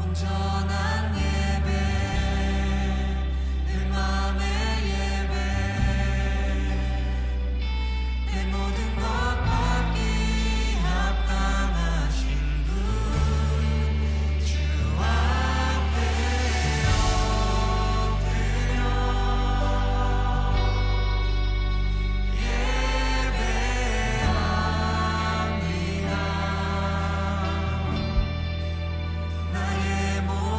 온전한 예배, 내 맘의 예배, 내 모든 것 받기 합당하신 분, 주 앞에 엎드려 예배합니다. 나의 모든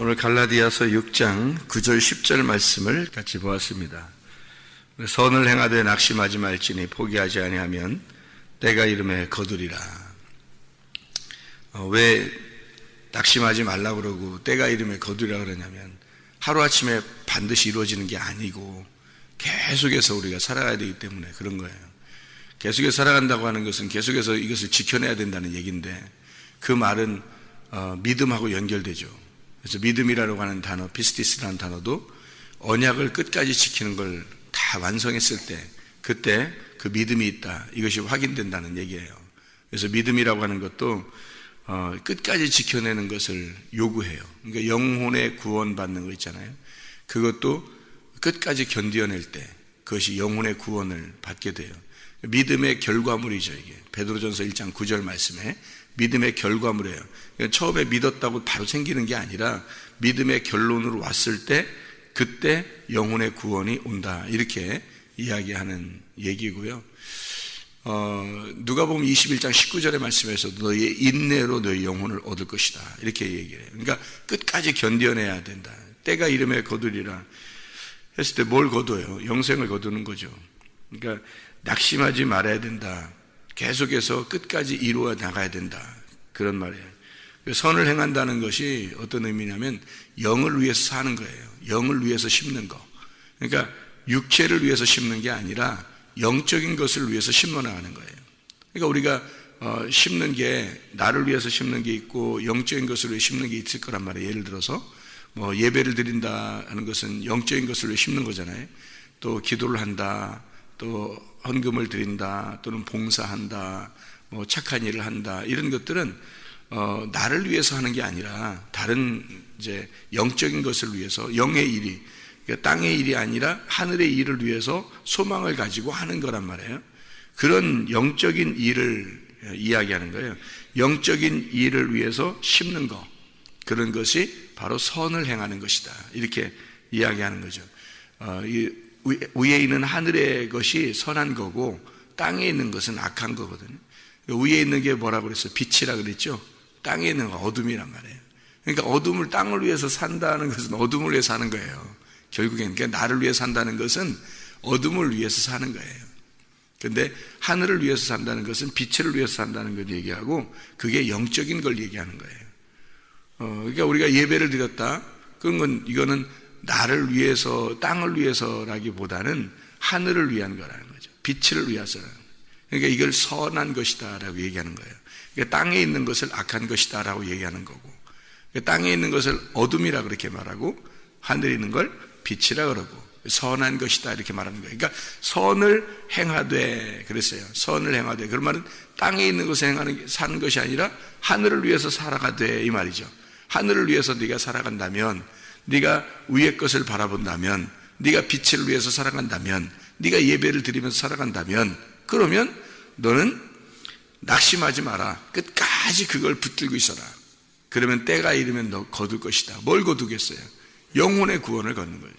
오늘 갈라디아서 6장 9절 10절 말씀을 같이 보았습니다. 선을 행하되 낙심하지 말지니 포기하지 아니하면 때가 이름에 거두리라. 왜 낙심하지 말라고 그러고 때가 이름에 거두리라 그러냐면 하루아침에 반드시 이루어지는 게 아니고 계속해서 우리가 살아가야 되기 때문에 그런 거예요. 계속해서 살아간다고 하는 것은 계속해서 이것을 지켜내야 된다는 얘기인데 그 말은 믿음하고 연결되죠. 그래서 믿음이라고 하는 단어, 피스티스라는 단어도 언약을 끝까지 지키는 걸 다 완성했을 때 그때 그 믿음이 있다. 이것이 확인된다는 얘기예요. 그래서 믿음이라고 하는 것도 끝까지 지켜내는 것을 요구해요. 그러니까 영혼의 구원받는 거 있잖아요. 그것도 끝까지 견뎌낼 때 그것이 영혼의 구원을 받게 돼요. 믿음의 결과물이죠. 이게 베드로전서 1장 9절 말씀에 믿음의 결과물이에요. 처음에 믿었다고 바로 생기는 게 아니라 믿음의 결론으로 왔을 때 그때 영혼의 구원이 온다. 이렇게 이야기하는 얘기고요. 누가복음 21장 19절의 말씀에서도 너희의 인내로 너희 영혼을 얻을 것이다. 이렇게 얘기해요. 그러니까 끝까지 견뎌내야 된다. 때가 이름에 거두리라 했을 때 뭘 거둬요? 영생을 거두는 거죠. 그러니까 낙심하지 말아야 된다. 계속해서 끝까지 이루어 나가야 된다. 그런 말이에요. 선을 행한다는 것이 어떤 의미냐면 영을 위해서 사는 거예요. 영을 위해서 심는 거. 그러니까 육체를 위해서 심는 게 아니라 영적인 것을 위해서 심어 나가는 거예요. 그러니까 우리가 심는 게 나를 위해서 심는 게 있고 영적인 것을 위해 심는 게 있을 거란 말이에요. 예를 들어서 뭐 예배를 드린다 하는 것은 영적인 것을 위해 심는 거잖아요. 또 기도를 한다. 또 헌금을 드린다. 또는 봉사한다. 뭐 착한 일을 한다. 이런 것들은 나를 위해서 하는 게 아니라 다른 이제 영적인 것을 위해서 영의 일이 그러니까 땅의 일이 아니라 하늘의 일을 위해서 소망을 가지고 하는 거란 말이에요. 그런 영적인 일을 이야기하는 거예요. 영적인 일을 위해서 심는 것 그런 것이 바로 선을 행하는 것이다. 이렇게 이야기하는 거죠. 위에 있는 하늘의 것이 선한 거고 땅에 있는 것은 악한 거거든요. 위에 있는 게 뭐라고 그랬어요? 빛이라 그랬죠. 땅에 있는 건 어둠이란 말이에요. 그러니까 어둠을 땅을 위해서 산다는 것은 어둠을 위해서 사는 거예요. 결국엔 그러니까 나를 위해서 산다는 것은 어둠을 위해서 사는 거예요. 그런데 하늘을 위해서 산다는 것은 빛을 위해서 산다는 걸 얘기하고 그게 영적인 걸 얘기하는 거예요. 그러니까 우리가 예배를 드렸다. 그런 건 이거는 나를 위해서 땅을 위해서라기보다는 하늘을 위한 거라는 거죠. 빛을 위해서라는 거예요. 그러니까 이걸 선한 것이다 라고 얘기하는 거예요. 그러니까 땅에 있는 것을 악한 것이다 라고 얘기하는 거고 그러니까 땅에 있는 것을 어둠이라 그렇게 말하고 하늘에 있는 걸 빛이라 그러고 선한 것이다 이렇게 말하는 거예요. 그러니까 선을 행하되 그랬어요. 선을 행하되 그런 말은 땅에 있는 것을 사는 것이 아니라 하늘을 위해서 살아가되 이 말이죠. 하늘을 위해서 네가 살아간다면 네가 위의 것을 바라본다면 네가 빛을 위해서 살아간다면 네가 예배를 드리면서 살아간다면 그러면 너는 낙심하지 마라. 끝까지 그걸 붙들고 있어라. 그러면 때가 이르면 너 거둘 것이다. 뭘 거두겠어요? 영혼의 구원을 거두는 거예요.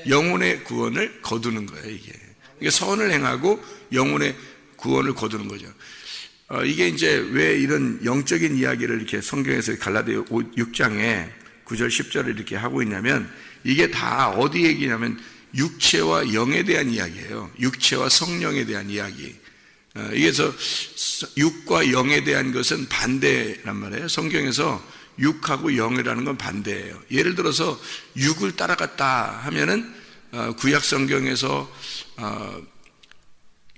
영혼의 구원을 거두는 거예요. 이게 선을 행하고 영혼의 구원을 거두는 거죠. 이게 이제 왜 이런 영적인 이야기를 이렇게 성경에서 갈라디아 6장에 9절 10절을 이렇게 하고 있냐면 이게 다 어디 얘기냐면 육체와 영에 대한 이야기예요. 육체와 성령에 대한 이야기. 이게서 육과 영에 대한 것은 반대란 말이에요. 성경에서 육하고 영이라는 건 반대예요. 예를 들어서 육을 따라갔다 하면은 구약 성경에서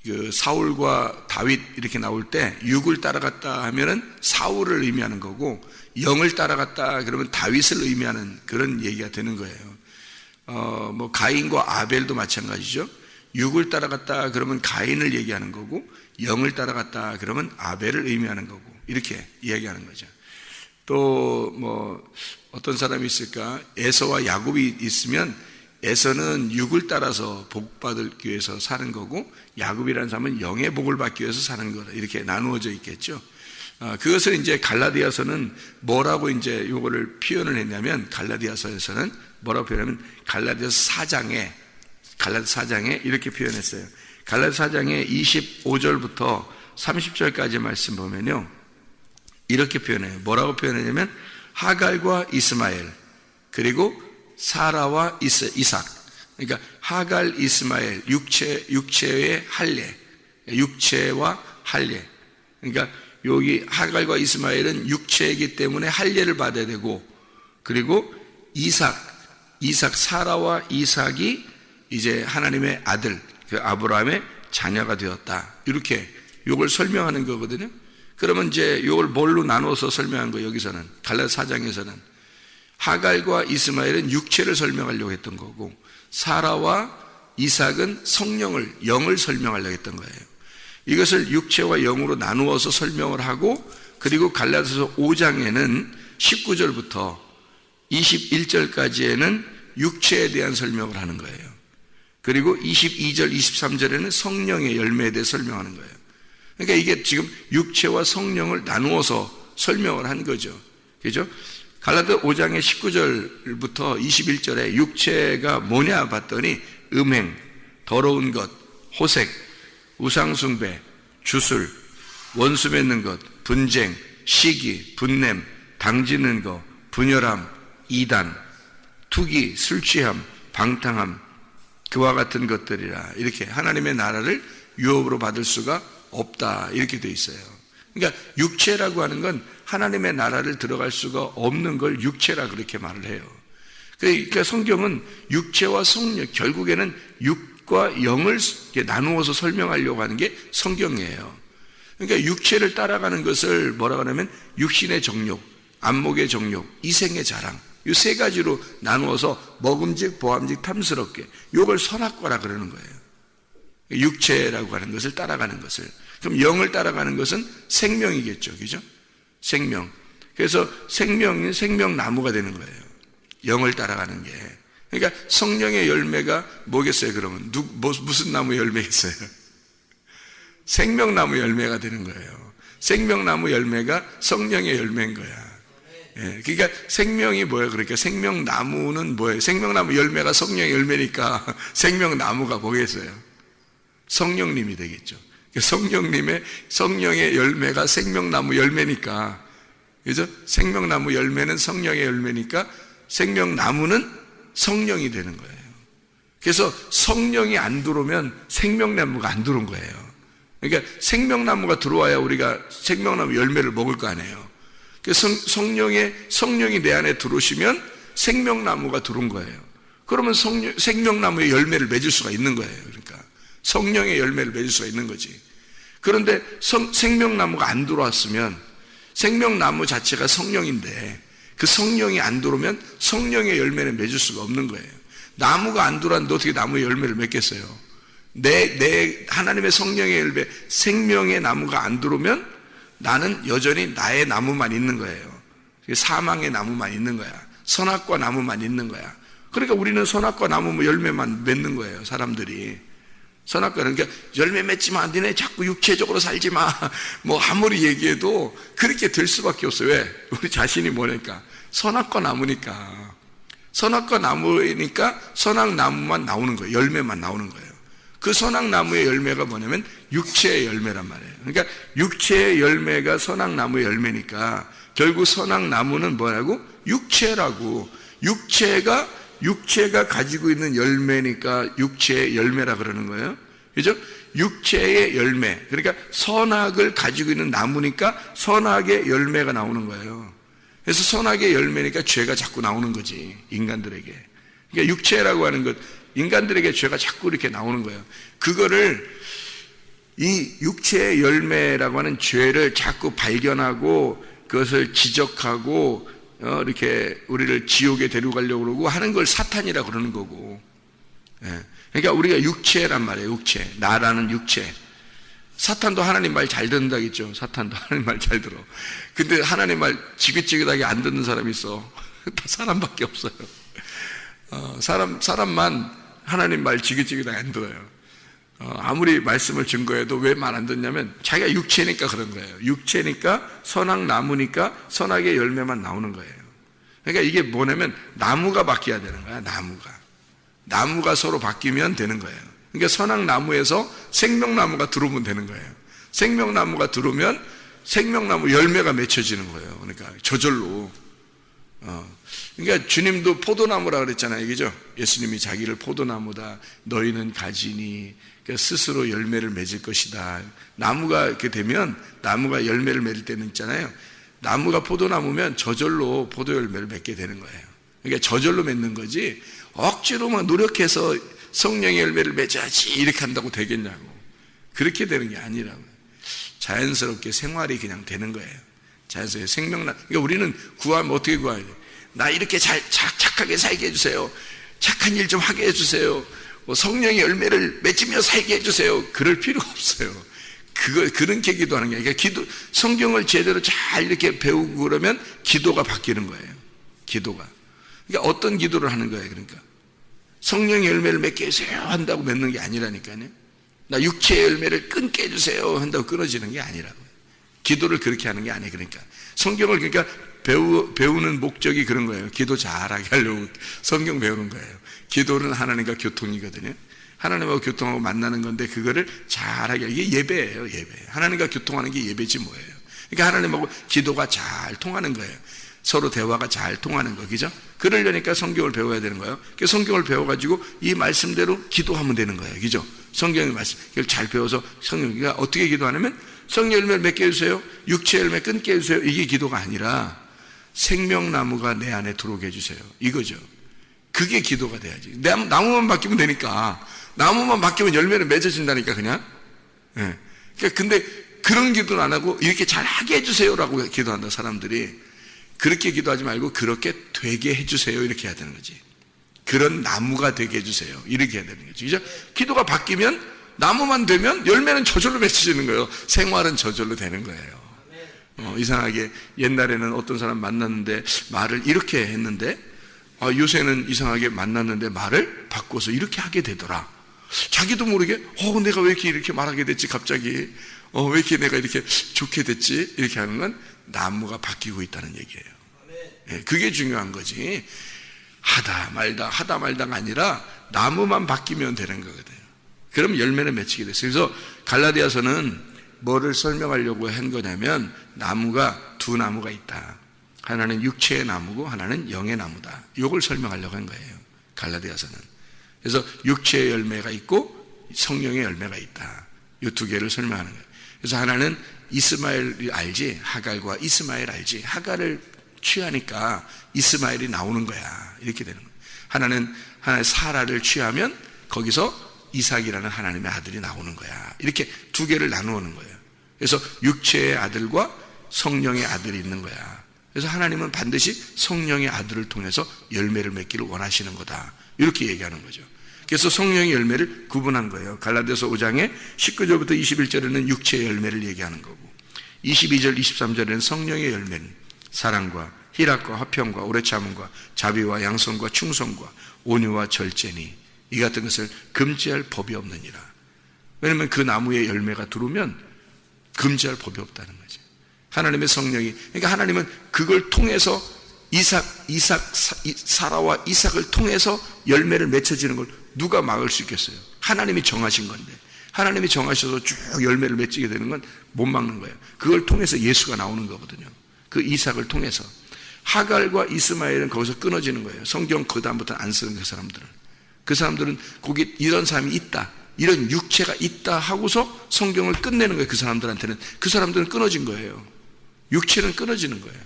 그 사울과 다윗 이렇게 나올 때 육을 따라갔다 하면은 사울을 의미하는 거고 영을 따라갔다 그러면 다윗을 의미하는 그런 얘기가 되는 거예요. 뭐 가인과 아벨도 마찬가지죠. 육을 따라갔다 그러면 가인을 얘기하는 거고 영을 따라갔다 그러면 아벨을 의미하는 거고 이렇게 이야기하는 거죠. 또 뭐 어떤 사람이 있을까? 에서와 야곱이 있으면 에서는 육을 따라서 복 받기 위해서 사는 거고 야곱이라는 사람은 영의 복을 받기 위해서 사는 거다. 이렇게 나누어져 있겠죠. 그것을 이제 갈라디아서는 뭐라고 이제 이거를 표현을 했냐면 갈라디아서에서는 뭐라고 표현하면 갈라디아서 4장에 이렇게 표현했어요. 갈라디아서 4장에 25절부터 30절까지 말씀 보면요. 이렇게 표현해요. 뭐라고 표현하냐면 하갈과 이스마엘 그리고 사라와 이삭. 그러니까 하갈, 이스마엘, 육체의 할례, 육체와 할례. 그러니까 여기 하갈과 이스마엘은 육체이기 때문에 할례를 받아야 되고, 그리고 이삭 사라와 이삭이 이제 하나님의 아들, 그 아브라함의 자녀가 되었다. 이렇게 이걸 설명하는 거거든요. 그러면 이제 이걸 뭘로 나눠서 설명한 거예요? 여기서는 갈라디아 4장에서는 하갈과 이스마엘은 육체를 설명하려고 했던 거고, 사라와 이삭은 성령을, 영을 설명하려고 했던 거예요. 이것을 육체와 영으로 나누어서 설명을 하고, 그리고 갈라디아서 5장에는 19절부터 21절까지에는 육체에 대한 설명을 하는 거예요. 그리고 22절, 23절에는 성령의 열매에 대해 설명하는 거예요. 그러니까 이게 지금 육체와 성령을 나누어서 설명을 한 거죠. 그죠? 갈라디아 5장의 19절부터 21절에 육체가 뭐냐 봤더니 음행, 더러운 것, 호색, 우상숭배, 주술, 원수 맺는 것, 분쟁, 시기, 분냄, 당지는 것, 분열함, 이단, 투기, 술취함, 방탕함, 그와 같은 것들이라. 이렇게 하나님의 나라를 유업으로 받을 수가 없다. 이렇게 돼 있어요. 그러니까 육체라고 하는 건 하나님의 나라를 들어갈 수가 없는 걸 육체라 그렇게 말을 해요. 그러니까 성경은 육체와 성령, 결국에는 육과 영을 나누어서 설명하려고 하는 게 성경이에요. 그러니까 육체를 따라가는 것을 뭐라고 하냐면 육신의 정욕, 안목의 정욕, 이생의 자랑, 이 세 가지로 나누어서 먹음직, 보암직, 탐스럽게, 이걸 선악과라 그러는 거예요. 육체라고 하는 것을 따라가는 것을. 그럼 영을 따라가는 것은 생명이겠죠. 그죠? 생명. 그래서 생명이 생명나무가 되는 거예요. 영을 따라가는 게. 그러니까 성령의 열매가 뭐겠어요, 그러면? 무슨 나무 열매겠어요? 생명나무 열매가 되는 거예요. 생명나무 열매가 성령의 열매인 거야. 예, 그러니까 생명이 뭐예요? 그러니까 생명나무는 뭐예요? 생명나무 열매가 성령의 열매니까 생명나무가 뭐겠어요? 성령님이 되겠죠. 성령의 열매가 생명나무 열매니까, 그죠? 생명나무 열매는 성령의 열매니까 생명나무는 성령이 되는 거예요. 그래서 성령이 안 들어오면 생명나무가 안 들어온 거예요. 그러니까 생명나무가 들어와야 우리가 생명나무 열매를 먹을 거 아니에요. 성령이 내 안에 들어오시면 생명나무가 들어온 거예요. 그러면 생명나무의 열매를 맺을 수가 있는 거예요. 그러니까 성령의 열매를 맺을 수가 있는 거지. 그런데 생명나무가 안 들어왔으면, 생명나무 자체가 성령인데 그 성령이 안 들어오면 성령의 열매를 맺을 수가 없는 거예요. 나무가 안 들어왔는데 어떻게 나무의 열매를 맺겠어요? 내 하나님의 성령의 열매, 생명의 나무가 안 들어오면 나는 여전히 나의 나무만 있는 거예요. 사망의 나무만 있는 거야. 선악과 나무만 있는 거야. 그러니까 우리는 선악과 나무 열매만 맺는 거예요, 사람들이. 선악과는, 그러니까 열매 맺지만 안 되네, 자꾸 육체적으로 살지 마, 뭐 아무리 얘기해도 그렇게 될 수밖에 없어요. 왜? 우리 자신이 뭐니까? 선악과 나무니까. 선악과 나무니까 선악나무만 나오는 거예요. 열매만 나오는 거예요. 그 선악나무의 열매가 뭐냐면 육체의 열매란 말이에요. 그러니까 육체의 열매가 선악나무의 열매니까 결국 선악나무는 뭐라고? 육체라고. 육체가 가지고 있는 열매니까 육체의 열매라 그러는 거예요. 그죠? 육체의 열매. 그러니까 선악을 가지고 있는 나무니까 선악의 열매가 나오는 거예요. 그래서 선악의 열매니까 죄가 자꾸 나오는 거지, 인간들에게. 그러니까 육체라고 하는 것, 인간들에게 죄가 자꾸 이렇게 나오는 거예요. 그거를, 이 육체의 열매라고 하는 죄를 자꾸 발견하고 그것을 지적하고 이렇게 우리를 지옥에 데려가려고 그러고 하는 걸 사탄이라고 그러는 거고. 예. 그러니까 우리가 육체란 말이에요. 육체, 나라는 육체. 사탄도 하나님 말 잘 듣는다겠죠. 사탄도 하나님 말 잘 들어. 근데 하나님 말 지긋지긋하게 안 듣는 사람이 있어. 다 사람밖에 없어요. 사람만 하나님 말 지긋지긋하게 안 들어요. 아무리 말씀을 증거해도 왜 말 안 듣냐면 자기가 육체니까 그런 거예요. 육체니까, 선악나무니까 선악의 열매만 나오는 거예요. 그러니까 이게 뭐냐면 나무가 바뀌어야 되는 거야. 나무가 서로 바뀌면 되는 거예요. 그러니까 선악나무에서 생명나무가 들어오면 되는 거예요. 생명나무가 들어오면 생명나무 열매가 맺혀지는 거예요. 그러니까 저절로. 그러니까 주님도 포도나무라 그랬잖아요. 그죠? 예수님이 자기를 포도나무다. 너희는 가지니 그러니까 스스로 열매를 맺을 것이다. 나무가 이렇게 되면, 나무가 열매를 맺을 때는 있잖아요. 나무가 포도나무면 저절로 포도 열매를 맺게 되는 거예요. 그러니까 저절로 맺는 거지, 억지로 막 노력해서 성령의 열매를 맺어야지 이렇게 한다고 되겠냐고. 그렇게 되는 게 아니라고요. 자연스럽게 생활이 그냥 되는 거예요. 자연스럽게 그러니까 우리는 구하면 어떻게 구해야 돼? 나 이렇게 착하게 살게 해주세요. 착한 일 좀 하게 해주세요. 뭐 성령의 열매를 맺으며 살게 해주세요. 그럴 필요가 없어요. 그렇게 기도하는 게 아니라, 성경을 제대로 잘 이렇게 배우고 그러면 기도가 바뀌는 거예요. 기도가. 그러니까 어떤 기도를 하는 거예요, 그러니까. 성령의 열매를 맺게 해주세요 한다고 맺는 게 아니라니까요. 나 육체의 열매를 끊게 해주세요 한다고 끊어지는 게 아니라고요. 기도를 그렇게 하는 게 아니에요. 그러니까. 성경을 그러니까 배우는 목적이 그런 거예요. 기도 잘하게 하려고 성경 배우는 거예요. 기도는 하나님과 교통이거든요. 하나님하고 교통하고 만나는 건데 그거를 잘하게, 이게 예배예요. 예배. 하나님과 교통하는 게 예배지 뭐예요. 그러니까 하나님하고 기도가 잘 통하는 거예요. 서로 대화가 잘 통하는 거, 그죠? 그러려니까 성경을 배워야 되는 거예요. 그러니까 성경을 배워가지고 이 말씀대로 기도하면 되는 거예요. 그죠? 성경의 말씀. 이걸 잘 배워서 그러니까 어떻게 기도하냐면, 성령 열매를 맺게 해주세요. 육체 열매 끊게 해주세요. 이게 기도가 아니라, 생명나무가 내 안에 들어오게 해주세요. 이거죠. 그게 기도가 돼야지. 나무만 바뀌면 되니까. 나무만 바뀌면 열매를 맺어진다니까, 그냥. 예. 그러니까 근데 그런 기도는 안 하고, 이렇게 잘 하게 해주세요라고 기도한다, 사람들이. 그렇게 기도하지 말고, 그렇게 되게 해주세요. 이렇게 해야 되는 거지. 그런 나무가 되게 해주세요. 이렇게 해야 되는 거지. 그죠? 기도가 바뀌면, 나무만 되면 열매는 저절로 맺혀지는 거예요. 생활은 저절로 되는 거예요. 이상하게 옛날에는 어떤 사람 만났는데 말을 이렇게 했는데, 요새는 이상하게 만났는데 말을 바꿔서 이렇게 하게 되더라. 자기도 모르게 내가 왜 이렇게 말하게 됐지 갑자기, 왜 이렇게 내가 이렇게 좋게 됐지, 이렇게 하는 건 나무가 바뀌고 있다는 얘기예요. 예, 그게 중요한 거지. 하다 말다가 아니라 나무만 바뀌면 되는 거거든요. 그럼 열매는 맺히게 됐어요. 그래서 갈라디아서는 뭐를 설명하려고 한 거냐면, 나무가 두 나무가 있다. 하나는 육체의 나무고 하나는 영의 나무다. 이걸 설명하려고 한 거예요, 갈라디아서는. 그래서 육체의 열매가 있고 성령의 열매가 있다. 이 두 개를 설명하는 거예요. 그래서 하나는 이스마엘 알지? 하갈과 이스마엘 알지? 하갈을 취하니까 이스마엘이 나오는 거야. 이렇게 되는 거예요. 하나는 사라를 취하면 거기서 이삭이라는 하나님의 아들이 나오는 거야. 이렇게 두 개를 나누는 거예요. 그래서 육체의 아들과 성령의 아들이 있는 거야. 그래서 하나님은 반드시 성령의 아들을 통해서 열매를 맺기를 원하시는 거다. 이렇게 얘기하는 거죠. 그래서 성령의 열매를 구분한 거예요. 갈라디아서 5장에 19절부터 21절에는 육체의 열매를 얘기하는 거고, 22절, 23절에는 성령의 열매는 사랑과 희락과 화평과 오래 참음과 자비와 양선과 충성과 온유와 절제니 이 같은 것을 금지할 법이 없느니라. 왜냐하면 그 나무의 열매가 들어오면 금지할 법이 없다는 거죠. 하나님의 성령이, 그러니까 하나님은 그걸 통해서 사라와 이삭을 통해서 열매를 맺혀지는 걸 누가 막을 수 있겠어요? 하나님이 정하신 건데, 하나님이 정하셔서 쭉 열매를 맺히게 되는 건 못 막는 거예요. 그걸 통해서 예수가 나오는 거거든요. 그 이삭을 통해서. 하갈과 이스마엘은 거기서 끊어지는 거예요. 성경 그 다음부터 안 쓰는 그 사람들은 거기 이런 사람이 있다, 이런 육체가 있다 하고서 성경을 끝내는 거예요. 그 사람들은 끊어진 거예요. 육체는 끊어지는 거예요.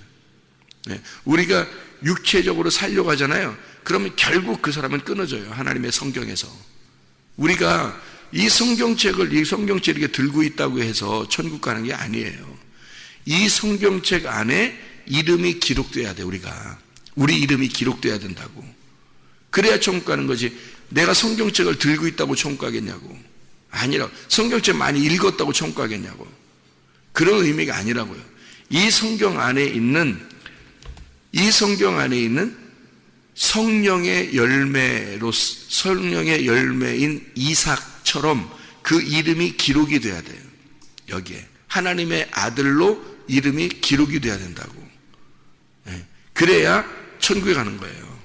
네. 우리가 육체적으로 살려고 하잖아요. 그러면 결국 그 사람은 끊어져요. 하나님의 성경에서. 우리가 이 성경책을 이렇게 들고 있다고 해서 천국 가는 게 아니에요. 이 성경책 안에 이름이 기록돼야 돼. 우리 이름이 기록돼야 된다고. 그래야 천국 가는 거지. 내가 성경책을 들고 있다고 천국 가겠냐고. 아니라고. 성경책 많이 읽었다고 천국 가겠냐고. 그런 의미가 아니라고요. 이 성경 안에 있는 성령의 열매인 이삭처럼 그 이름이 기록이 돼야 돼요. 여기에 하나님의 아들로 이름이 기록이 돼야 된다고. 그래야 천국에 가는 거예요.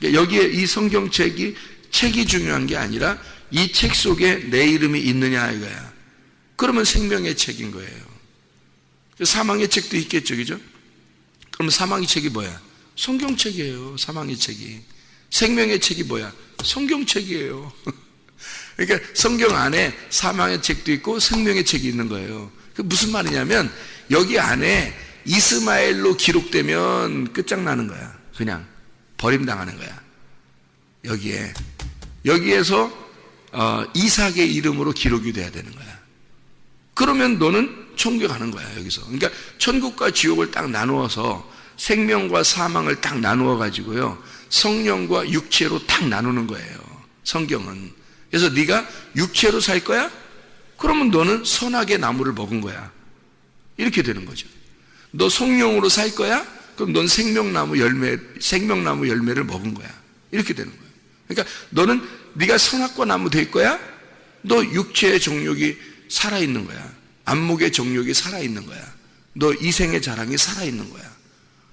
여기에 이 성경책이 책이 중요한 게 아니라 이 책 속에 내 이름이 있느냐 이거야. 그러면 생명의 책인 거예요. 사망의 책도 있겠죠, 그죠? 그럼 사망의 책이 뭐야? 성경책이에요. 사망의 책이. 생명의 책이 뭐야? 성경책이에요. 그러니까 성경 안에 사망의 책도 있고 생명의 책이 있는 거예요. 그 무슨 말이냐면 여기 안에 이스마엘로 기록되면 끝장나는 거야. 그냥 버림당하는 거야. 여기에서 이삭의 이름으로 기록이 돼야 되는 거야. 그러면 너는 천국에 가는 거야. 여기서. 그러니까 천국과 지옥을 딱 나누어서 생명과 사망을 딱 나누어 가지고요, 성령과 육체로 딱 나누는 거예요, 성경은. 그래서 네가 육체로 살 거야? 그러면 너는 선악의 나무를 먹은 거야. 이렇게 되는 거죠. 너 성령으로 살 거야? 그럼 넌 생명나무 열매를 먹은 거야. 이렇게 되는 거예요. 그러니까 너는 네가 선악과 나무 될 거야? 너 육체의 정욕이 살아있는 거야. 안목의 정욕이 살아있는 거야. 너 이생의 자랑이 살아있는 거야.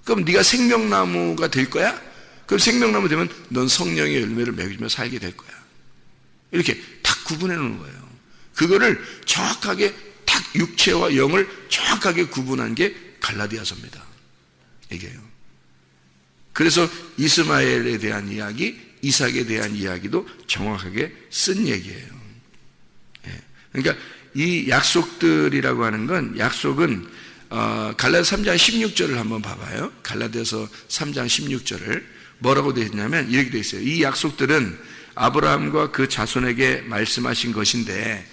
그럼 네가 생명나무가 될 거야? 그럼 생명나무 되면 넌 성령의 열매를 맺으며 살게 될 거야. 이렇게 딱 구분해 놓는 거예요. 그거를 정확하게 딱 육체와 영을 정확하게 구분한 게 갈라디아서입니다. 이게요. 그래서 이스마엘에 대한 이야기, 이삭에 대한 이야기도 정확하게 쓴 얘기예요. 그러니까 이 약속들이라고 하는 건, 약속은 갈라디아서 3장 16절을 한번 봐봐요. 갈라디아서 3장 16절을 뭐라고 되어 있냐면 이렇게 되어 있어요. 이 약속들은 아브라함과 그 자손에게 말씀하신 것인데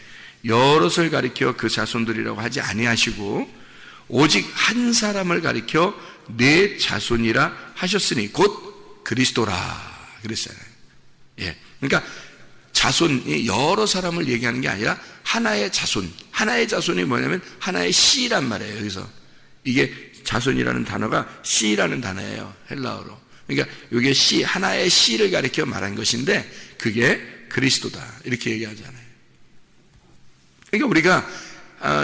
여럿을 가리켜 그 자손들이라고 하지 아니하시고 오직 한 사람을 가리켜 네 자손이라 하셨으니 곧 그리스도라 그랬어요. 그러니까 자손이 여러 사람을 얘기하는 게 아니라 하나의 자손. 하나의 자손이 뭐냐면 하나의 씨란 말이에요. 여기서 이게 자손이라는 단어가 씨라는 단어예요, 헬라어로. 그러니까 이게 씨, 하나의 씨를 가리켜 말한 것인데 그게 그리스도다 이렇게 얘기하잖아요. 그러니까 우리가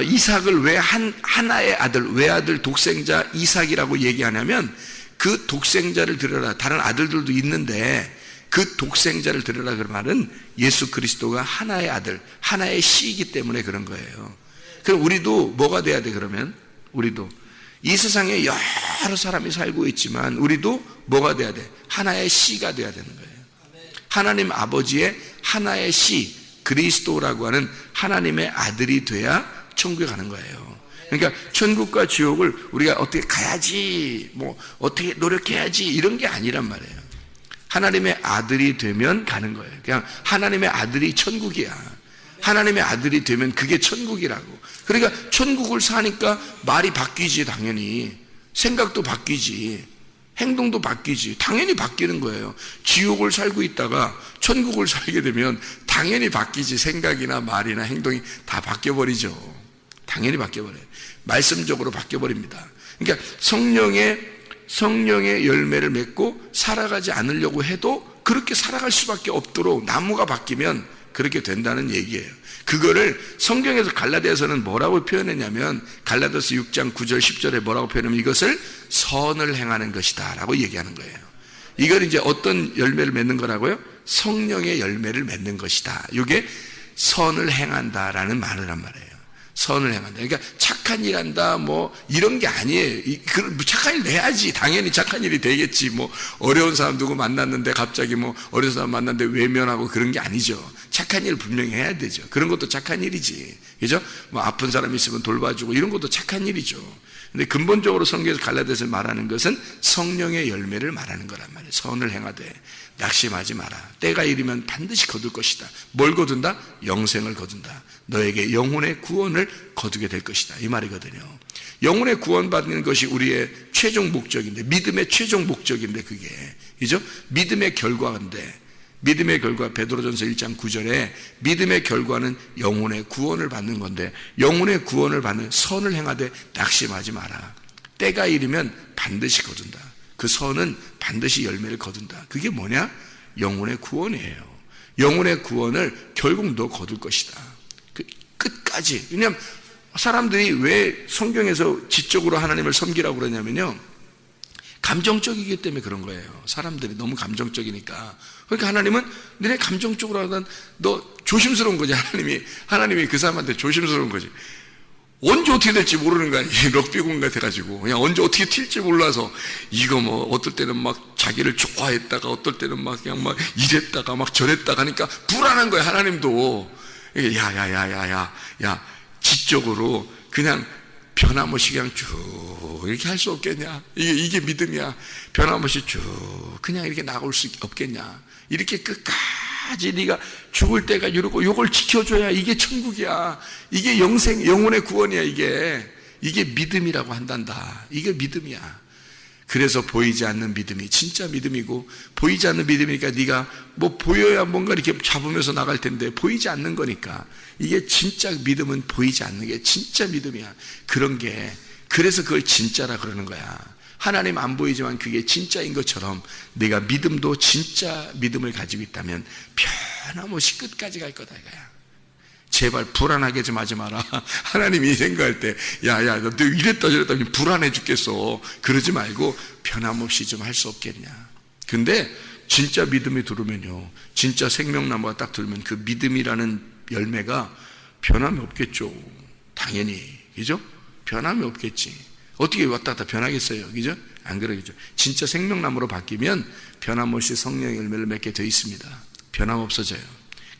이삭을 왜 하나의 아들, 외아들 독생자 이삭이라고 얘기하냐면 그 독생자를 들여라. 다른 아들들도 있는데 그 독생자를 들여라. 그 말은 예수 그리스도가 하나의 아들, 하나의 씨이기 때문에 그런 거예요. 그럼 우리도 뭐가 돼야 돼? 그러면 우리도 이 세상에 여러 사람이 살고 있지만 우리도 뭐가 돼야 돼? 하나의 씨가 돼야 되는 거예요. 하나님 아버지의 하나의 씨, 그리스도라고 하는 하나님의 아들이 돼야 천국에 가는 거예요. 그러니까 천국과 지옥을 우리가 어떻게 가야지, 뭐 어떻게 노력해야지 이런 게 아니란 말이에요. 하나님의 아들이 되면 가는 거예요. 그냥 하나님의 아들이 천국이야. 하나님의 아들이 되면 그게 천국이라고. 그러니까 천국을 사니까 말이 바뀌지, 당연히. 생각도 바뀌지, 행동도 바뀌지. 당연히 바뀌는 거예요. 지옥을 살고 있다가 천국을 살게 되면 당연히 바뀌지. 생각이나 말이나 행동이 다 바뀌어버리죠. 당연히 바뀌어버려요. 말씀적으로 바뀌어버립니다. 그러니까 성령의 열매를 맺고 살아가지 않으려고 해도 그렇게 살아갈 수밖에 없도록 나무가 바뀌면 그렇게 된다는 얘기예요. 그거를 성경에서 갈라디아서는 뭐라고 표현했냐면 갈라디아서 6장 9절 10절에 뭐라고 표현하면 이것을 선을 행하는 것이다 라고 얘기하는 거예요. 이걸 이제 어떤 열매를 맺는 거라고요? 성령의 열매를 맺는 것이다. 이게 선을 행한다라는 말이란 말이에요. 선을 행한다. 그러니까 착한 일 한다, 뭐, 이런 게 아니에요. 착한 일 해야지. 당연히 착한 일이 되겠지. 뭐, 어려운 사람 누구 만났는데 갑자기 뭐, 어려운 사람 만났는데 외면하고 그런 게 아니죠. 착한 일 분명히 해야 되죠. 그런 것도 착한 일이지. 그죠? 뭐, 아픈 사람 있으면 돌봐주고 이런 것도 착한 일이죠. 근데 근본적으로 성경에서 갈라디아서 말하는 것은 성령의 열매를 말하는 거란 말이에요. 선을 행하되 낙심하지 마라. 때가 이르면 반드시 거둘 것이다. 뭘 거둔다? 영생을 거둔다. 너에게 영혼의 구원을 거두게 될 것이다. 이 말이거든요. 영혼의 구원받는 것이 우리의 최종 목적인데, 믿음의 최종 목적인데 그게, 그죠? 믿음의 결과인데, 믿음의 결과, 베드로전서 1장 9절에 믿음의 결과는 영혼의 구원을 받는 건데, 영혼의 구원을 받는 선을 행하되 낙심하지 마라. 때가 이르면 반드시 거둔다. 그 선은 반드시 열매를 거둔다. 그게 뭐냐? 영혼의 구원이에요. 영혼의 구원을 결국 너 거둘 것이다. 끝까지. 왜냐하면 사람들이 왜 성경에서 지적으로 하나님을 섬기라고 그러냐면요, 감정적이기 때문에 그런 거예요. 사람들이 너무 감정적이니까. 그러니까 하나님은 너네 감정적으로 하던 너 조심스러운 거지. 하나님이 그 사람한테 조심스러운 거지. 언제 어떻게 될지 모르는 거야. 럭비공 같아가지고 그냥 언제 어떻게 튈지 몰라서 이거 뭐 어떨 때는 막 자기를 좋아했다가 어떨 때는 막 그냥 막 이랬다가 막 저랬다가 하니까 불안한 거야. 하나님도 야 지적으로 그냥 변함없이 그냥 쭉 이렇게 할 수 없겠냐? 이게 믿음이야. 변함없이 쭉 그냥 이렇게 나올 수 없겠냐? 이렇게 끝까지 네가 죽을 때가 이러고 요걸 지켜줘야 이게 천국이야. 이게 영혼의 구원이야. 이게 믿음이라고 한단다. 이게 믿음이야. 그래서 보이지 않는 믿음이 진짜 믿음이고, 보이지 않는 믿음이니까 네가 뭐 보여야 뭔가 이렇게 잡으면서 나갈 텐데 보이지 않는 거니까, 이게 진짜 믿음은 보이지 않는 게 진짜 믿음이야. 그런 게, 그래서 그걸 진짜라 그러는 거야. 하나님 안 보이지만 그게 진짜인 것처럼 내가 믿음도 진짜 믿음을 가지고 있다면 변함없이 끝까지 갈 거다 이거야. 제발 불안하게 좀 하지 마라. 하나님이 생각할 때 야야 너 이랬다 저랬다 불안해 죽겠어. 그러지 말고 변함없이 좀 할 수 없겠냐. 근데 진짜 믿음이 들으면요, 진짜 생명나무가 딱 들으면 그 믿음이라는 열매가 변함이 없겠죠. 당연히. 그죠? 변함이 없겠지. 어떻게 왔다 갔다 변하겠어요? 그죠? 안 그러겠죠. 진짜 생명나무로 바뀌면 변함없이 성령의 열매를 맺게 되어 있습니다. 변함없어져요.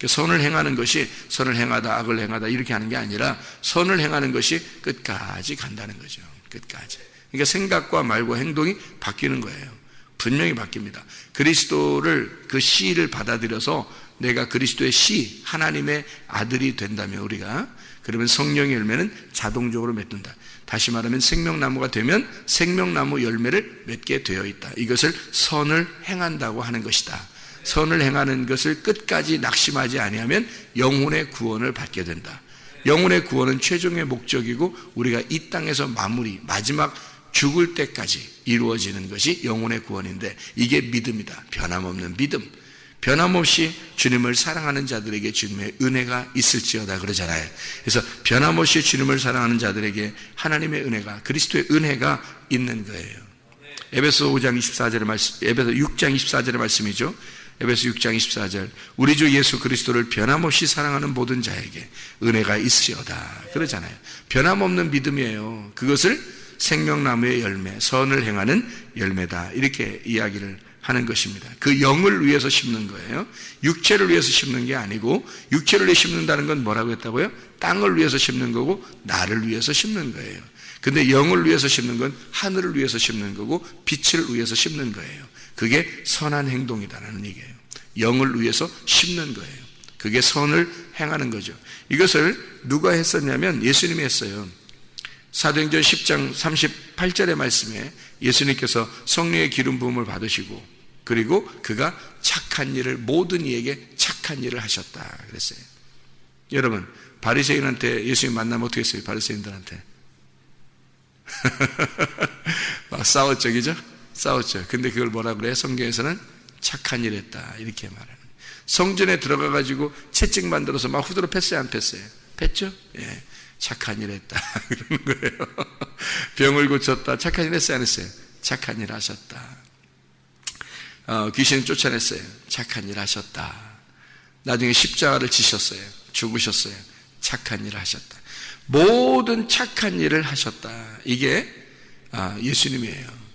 선을 행하는 것이 선을 행하다 악을 행하다 이렇게 하는 게 아니라 선을 행하는 것이 끝까지 간다는 거죠. 끝까지. 그러니까 생각과 말과 행동이 바뀌는 거예요. 분명히 바뀝니다. 그리스도를, 그 씨를 받아들여서 내가 그리스도의 씨, 하나님의 아들이 된다면 우리가, 그러면 성령의 열매는 자동적으로 맺는다. 다시 말하면 생명나무가 되면 생명나무 열매를 맺게 되어 있다. 이것을 선을 행한다고 하는 것이다. 선을 행하는 것을 끝까지 낙심하지 아니하면 영혼의 구원을 받게 된다. 영혼의 구원은 최종의 목적이고 우리가 이 땅에서 마지막 죽을 때까지 이루어지는 것이 영혼의 구원인데, 이게 믿음이다. 변함없는 믿음. 변함없이 주님을 사랑하는 자들에게 주님의 은혜가 있을지어다 그러잖아요. 그래서 변함없이 주님을 사랑하는 자들에게 하나님의 은혜가, 그리스도의 은혜가 있는 거예요. 에베소 5장 24절의 말씀, 에베소 6장 24절의 말씀이죠. 에베소 6장 24절, 우리 주 예수 그리스도를 변함없이 사랑하는 모든 자에게 은혜가 있으시오다 그러잖아요. 변함없는 믿음이에요. 그것을 생명나무의 열매, 선을 행하는 열매다 이렇게 이야기를 하는 것입니다. 그 영을 위해서 심는 거예요. 육체를 위해서 심는 게 아니고, 육체를 위해서 심는다는 건 뭐라고 했다고요? 땅을 위해서 심는 거고 나를 위해서 심는 거예요. 근데 영을 위해서 심는 건 하늘을 위해서 심는 거고 빛을 위해서 심는 거예요. 그게 선한 행동이다라는 얘기예요. 영을 위해서 심는 거예요. 그게 선을 행하는 거죠. 이것을 누가 했었냐면 예수님이 했어요. 사도행전 10장 38절의 말씀에 예수님께서 성령의 기름 부음을 받으시고, 그리고 그가 착한 일을, 모든 이에게 착한 일을 하셨다 그랬어요. 여러분, 바리새인한테 예수님 만나면 어떻게 했어요? 바리새인들한테 막 싸웠죠, 그죠? 싸웠죠. 근데 그걸 뭐라 그래요? 성경에서는 착한 일 했다 이렇게 말하는 거예요. 성전에 들어가 가지고 채찍 만들어서 막 후드로 팼어요, 안 팼어요? 팼죠? 예, 착한 일 했다 그러는 거예요. 병을 고쳤다, 착한 일 했어요, 안 했어요? 착한 일 하셨다. 귀신 쫓아냈어요, 착한 일 하셨다. 나중에 십자가를 지셨어요, 죽으셨어요, 착한 일을 하셨다. 모든 착한 일을 하셨다. 이게 예수님이에요.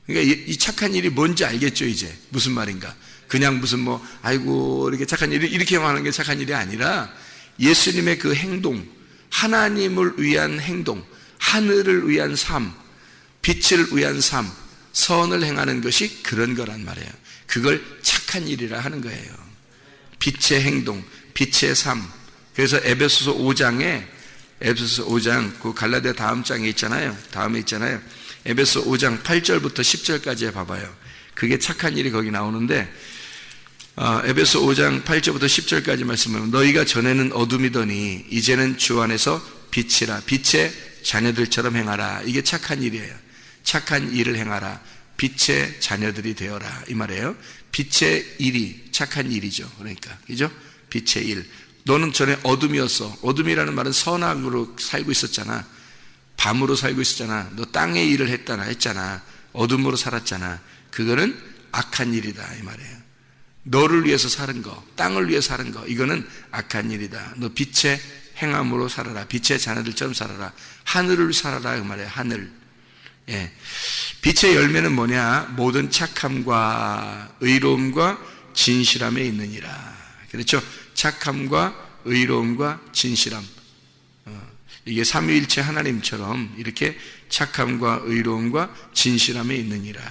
그러니까 이 착한 일이 뭔지 알겠죠, 이제? 무슨 말인가? 그냥 무슨 뭐, 아이고, 이렇게 착한 일, 이렇게 하는 게 착한 일이 아니라 예수님의 그 행동, 하나님을 위한 행동, 하늘을 위한 삶, 빛을 위한 삶, 선을 행하는 것이 그런 거란 말이에요. 그걸 착한 일이라 하는 거예요. 빛의 행동, 빛의 삶. 그래서 에베소서 5장, 그 갈라디아 다음 장에 있잖아요. 다음에 있잖아요. 에베소 5장 8절부터 10절까지 봐봐요. 그게 착한 일이 거기 나오는데, 에베소 5장 8절부터 10절까지 말씀하면, 너희가 전에는 어둠이더니 이제는 주 안에서 빛이라, 빛의 자녀들처럼 행하라. 이게 착한 일이에요. 착한 일을 행하라. 빛의 자녀들이 되어라 이 말이에요. 빛의 일이 착한 일이죠. 그러니까, 그죠? 빛의 일. 너는 전에 어둠이었어. 어둠이라는 말은 선악으로 살고 있었잖아. 밤으로 살고 있었잖아. 너 땅의 일을 했잖아. 어둠으로 살았잖아. 그거는 악한 일이다 이 말이에요. 너를 위해서 사는 거, 땅을 위해서 사는 거, 이거는 악한 일이다. 너 빛의 행함으로 살아라. 빛의 자녀들처럼 살아라. 하늘을 살아라 그 말이에요. 하늘. 예. 빛의 열매는 뭐냐? 모든 착함과 의로움과 진실함에 있느니라. 그렇죠? 착함과 의로움과 진실함. 이게 삼위일체 하나님처럼 이렇게 착함과 의로움과 진실함에 있느니라.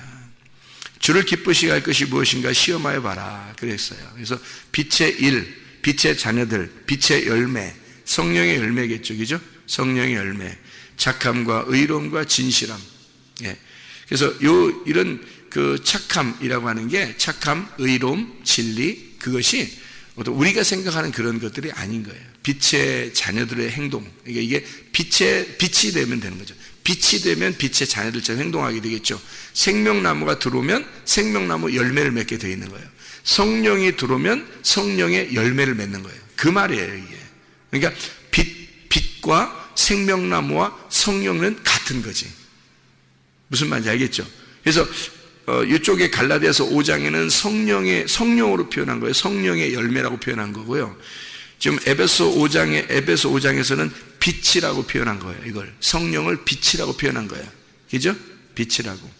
주를 기쁘시게 할 것이 무엇인가 시험하여 봐라. 그랬어요. 그래서 빛의 일, 빛의 자녀들, 빛의 열매, 성령의 열매겠죠. 그죠? 성령의 열매. 착함과 의로움과 진실함. 예. 그래서 이런 그 착함이라고 하는 게 착함, 의로움, 진리, 그것이 어떤 우리가 생각하는 그런 것들이 아닌 거예요. 빛의 자녀들의 행동. 그러니까 이게 빛이 되면 되는 거죠. 빛이 되면 빛의 자녀들처럼 행동하게 되겠죠. 생명나무가 들어오면 생명나무 열매를 맺게 되어 있는 거예요. 성령이 들어오면 성령의 열매를 맺는 거예요. 그 말이에요, 이게. 그러니까 빛과 생명나무와 성령은 같은 거지. 무슨 말인지 알겠죠? 그래서 이쪽에 갈라디아서 5장에는 성령으로 표현한 거예요. 성령의 열매라고 표현한 거고요. 지금 에베소 5장에서는 빛이라고 표현한 거예요. 이걸 성령을 빛이라고 표현한 거예요. 그죠? 빛이라고.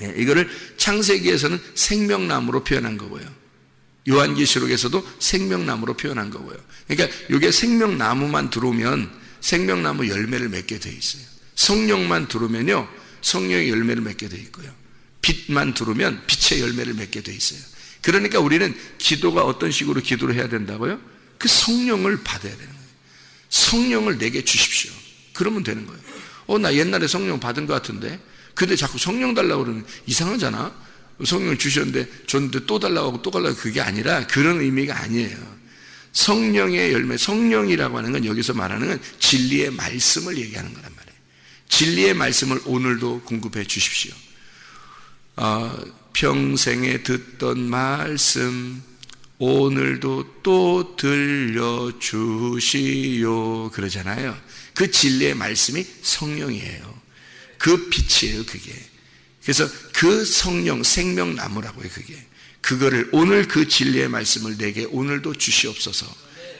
네, 이거를 창세기에서는 생명나무로 표현한 거고요. 요한계시록에서도 생명나무로 표현한 거고요. 그러니까 이게 생명나무만 들어오면 생명나무 열매를 맺게 돼 있어요. 성령만 들어오면요, 성령의 열매를 맺게 돼 있고요. 빛만 들어오면 빛의 열매를 맺게 돼 있어요. 그러니까 우리는 기도가 어떤 식으로 기도를 해야 된다고요? 그 성령을 받아야 되는 거예요. 성령을 내게 주십시오. 그러면 되는 거예요. 나 옛날에 성령 받은 것 같은데, 근데 자꾸 성령 달라고 그러면 이상하잖아. 성령을 줬는데 또 달라고 하고 또 달라고 하고. 그게 아니라 그런 의미가 아니에요. 성령의 열매, 성령이라고 하는 건 여기서 말하는 건 진리의 말씀을 얘기하는 거란 말이에요. 진리의 말씀을 오늘도 공급해 주십시오. 평생에 듣던 말씀 오늘도 또 들려주시오 그러잖아요. 그 진리의 말씀이 성령이에요. 그 빛이에요, 그게. 그래서 그 성령, 생명나무라고요, 그게. 그거를 오늘 그 진리의 말씀을 내게 오늘도 주시옵소서.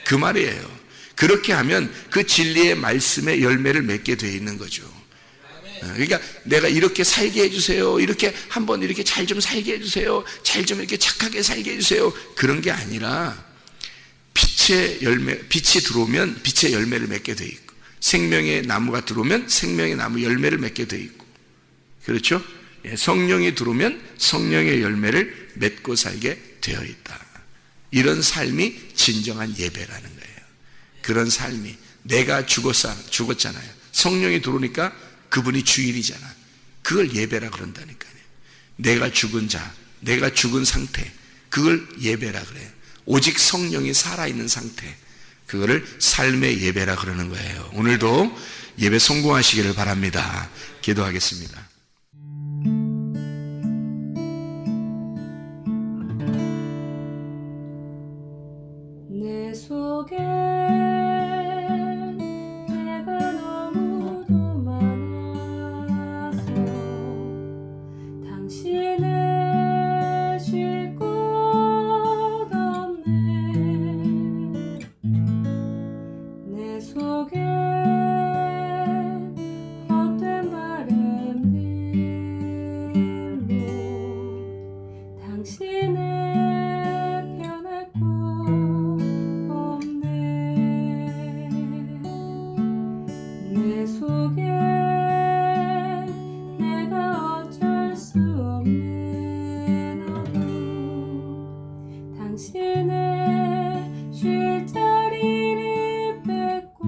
그 말이에요. 그렇게 하면 그 진리의 말씀의 열매를 맺게 되어 있는 거죠. 그러니까 내가 이렇게 살게 해주세요. 이렇게 한번 이렇게 잘 좀 살게 해주세요. 잘 좀 이렇게 착하게 살게 해주세요. 그런 게 아니라 빛이 들어오면 빛의 열매를 맺게 돼 있고, 생명의 나무가 들어오면 생명의 나무 열매를 맺게 돼 있고, 그렇죠? 성령이 들어오면 성령의 열매를 맺고 살게 되어 있다. 이런 삶이 진정한 예배라는 거예요. 그런 삶이 내가 죽었잖아요. 성령이 들어오니까 그분이 주인이잖아. 그걸 예배라 그런다니까요. 내가 죽은 자, 내가 죽은 상태, 그걸 예배라 그래요. 오직 성령이 살아있는 상태, 그거를 삶의 예배라 그러는 거예요. 오늘도 예배 성공하시기를 바랍니다. 기도하겠습니다. 내 속에 내가 너무도 많아서 당신을 쉴 곳 없네. 내 속에 헛된 바램들로 당신을 변할 곳 없네. 내 속에 내가 어쩔 수 없는 어둠, 당신의 쉴 자리를 뺏고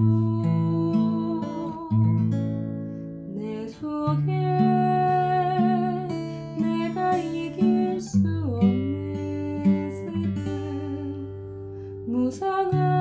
내 속에 내가 이길 수 없는 슬픔, 무성한